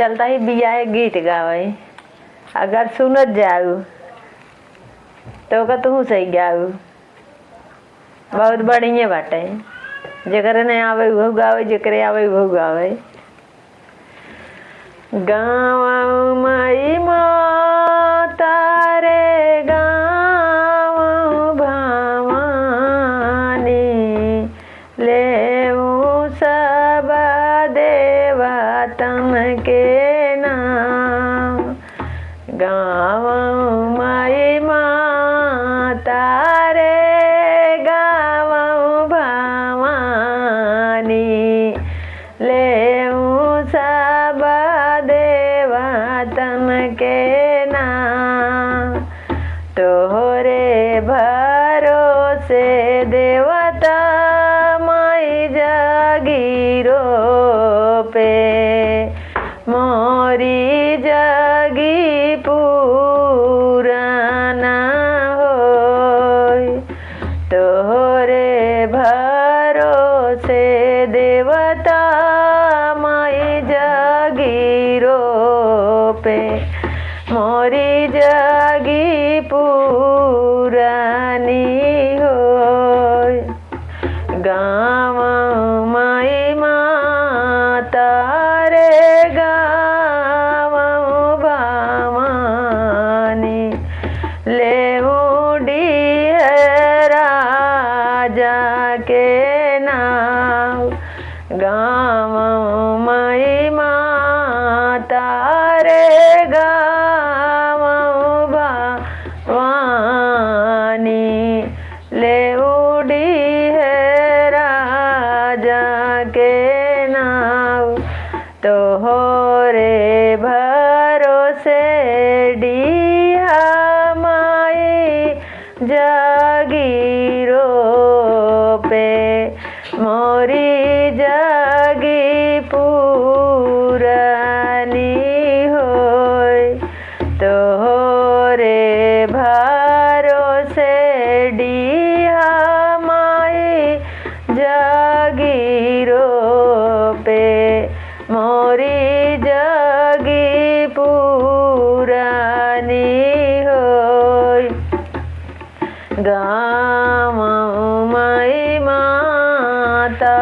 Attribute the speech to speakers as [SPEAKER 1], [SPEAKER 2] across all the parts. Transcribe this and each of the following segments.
[SPEAKER 1] चलता ही बिया गीत गावे, अगर सुनत जाऊ तो का तू सही गाऊ। बहुत बढ़िया बाटे, जेकरे नहीं आवे वो गावे, जेकरे आवे वो गावे। गाँव माई माता रे गाँव भवानी, लेऊ सब देवतन के नाम। गाँव माई माता रे गाँव भवानी, लेऊ सब देवतन के नाम। तोहरे भरोसे देवता माई जागीरो पे, मोरी जागी पुराना होय। तोहरे भरोसे देवता माई जागीरो पे, मोरी जागी पुरानी होय। गाँव माई माता रे गाँव भवानी, लेऊ राजा के नाम। गाँव माई माता रे गाँव भवानी, लेऊ राजा के नाम। तोहरे भरोसे डिहा माई जागीरो पे, मोरी जागी पुरानी होय। तोहरे भरोसे डिहा माई जागीरो पे, मोरी जागी पुरानी होय। गाँव माई माता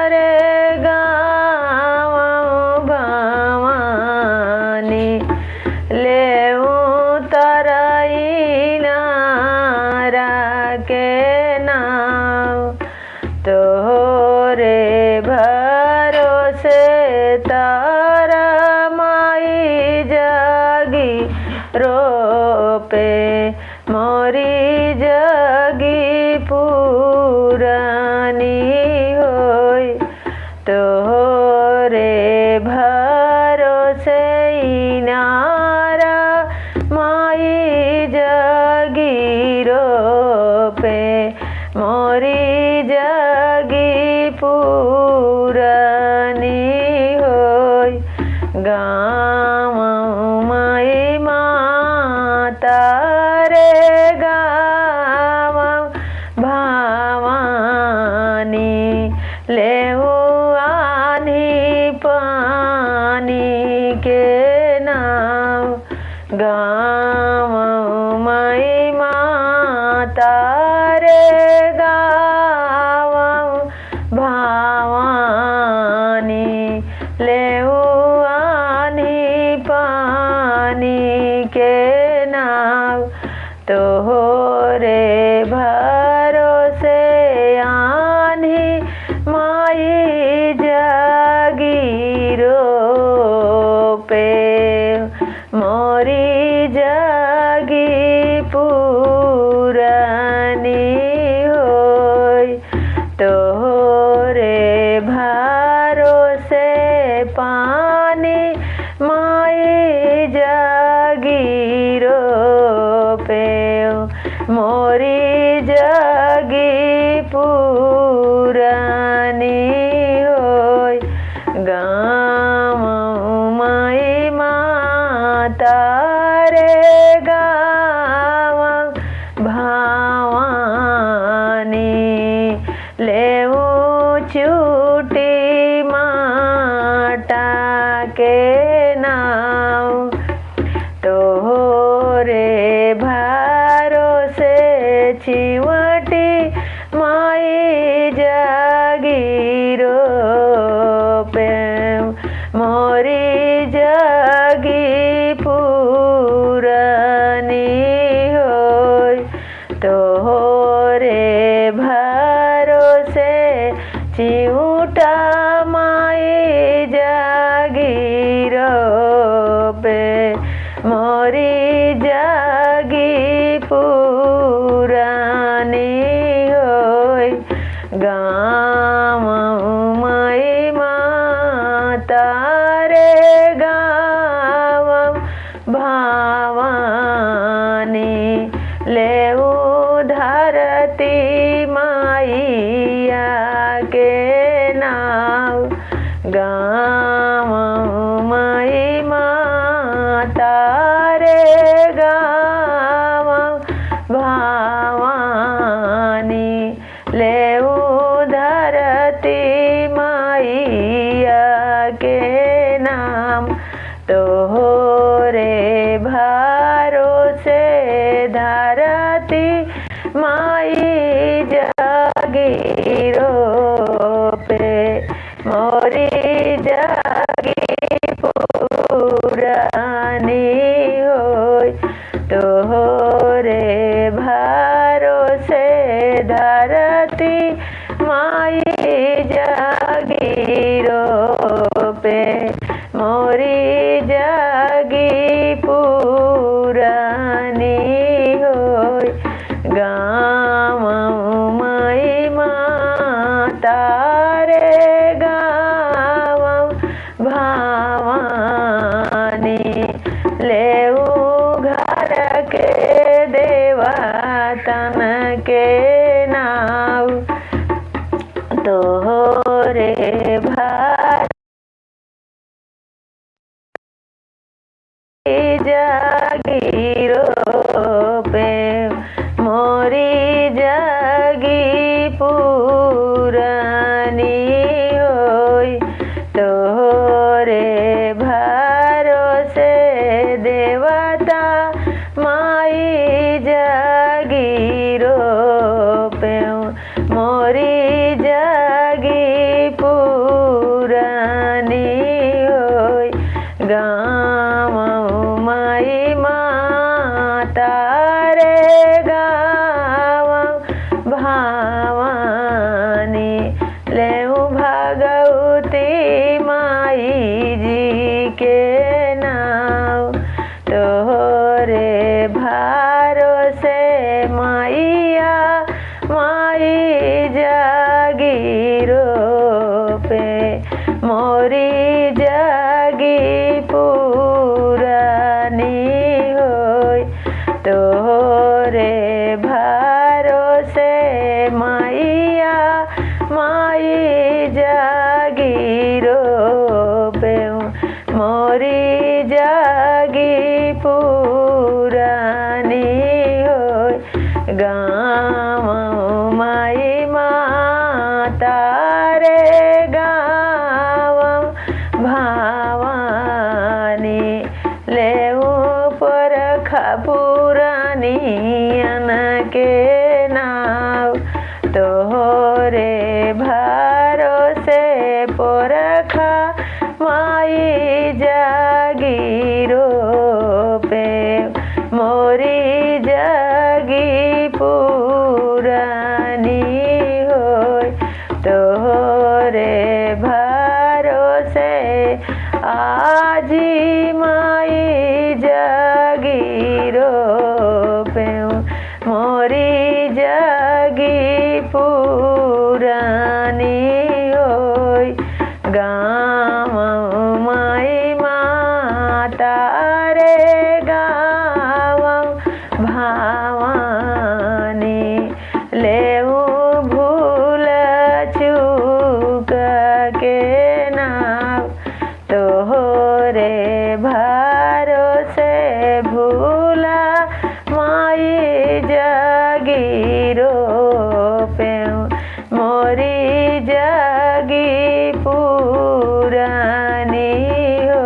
[SPEAKER 1] रे गाँव भवानी, लेऊ तरई नारा के नाम। तोहरे भरोसे तारा माई जागी रोपे, मोरी जागी पुरानी होय। तोहरे भरोसे नारा माई जागी रोपे, मोरी जागी पुरानी होय। गाँव माई माता रे गाँव भवानी, लेऊ आनी पानी के नाम। गाँव माई माता रे गाँव भवानी, लेऊ आनी पानी के नाम। तोहरे भरोसे आनी माई जागीरो पे, मोरी जा के नाव तोहरे भरोसे चिवटी माई जागीरो पे मोरी जागी पुरानी होय तोहरे भरोसे चिउटा माई जागीरो पे मोरी जागी पुरानी होय गाँव माई माता रे गाँव भावानी लेऊ धरती माइया के नाव गाँव माई माता रे गाँव भावानी लेऊ धरती माइया के नाम तोहरे भरोसे धरती माई जागीरो पे मोरी जागी पुरानी होय तोहरे भरोसे धरती माई जागीरो पे मोरी जागी पुरानी होय गाँव माई माता रे गाँव भावानी लेऊ घर के देवतन के नाव तोहरे जागीरो पे मोरी जागी पुरानी होय तोहरे भरोसे देवता माई जागीरो पे मोरी जागी पुरानी होय गाँव माई माता रे गाँव भावानी लेऊ भगवती माई जी के नाव तोहरे भरोसे माइया माई जागीरो पे मोरी जागी पुरानी होय तोहरे भरोसे माइया माई जागीरो पे मोरी जागी पुरानी होय गाँव माई माता रे गाँव भावानी लेऊ परखा पुरानियन के नाव तोहरे भरोसे परखा माई जागीरो पे मोरी जागी पुरानी होय तोहरे भरोसे आजी माई जागीरो पे मोरी जागी पुरानी होय गाँव माई माता रे गाँव भावानी लेऊ भूल चूक के नाव तोहरे भरोसे भूला माई जागीरो पे मोरी जागी पुरानी हो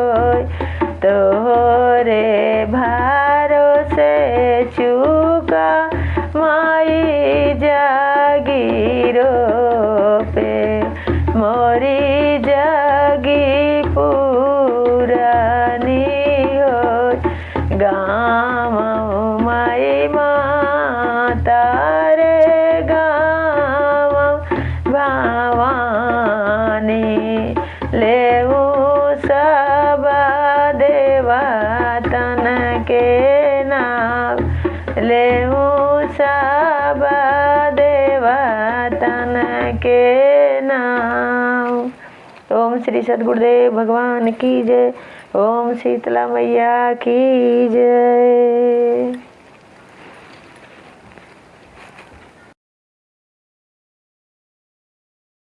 [SPEAKER 1] लेऊ सब देवतन के नाम, लेऊ सब देवतन के नाम। ओम श्री सद्गुरुदेव भगवान की जय। ओम शीतला मैया की जय।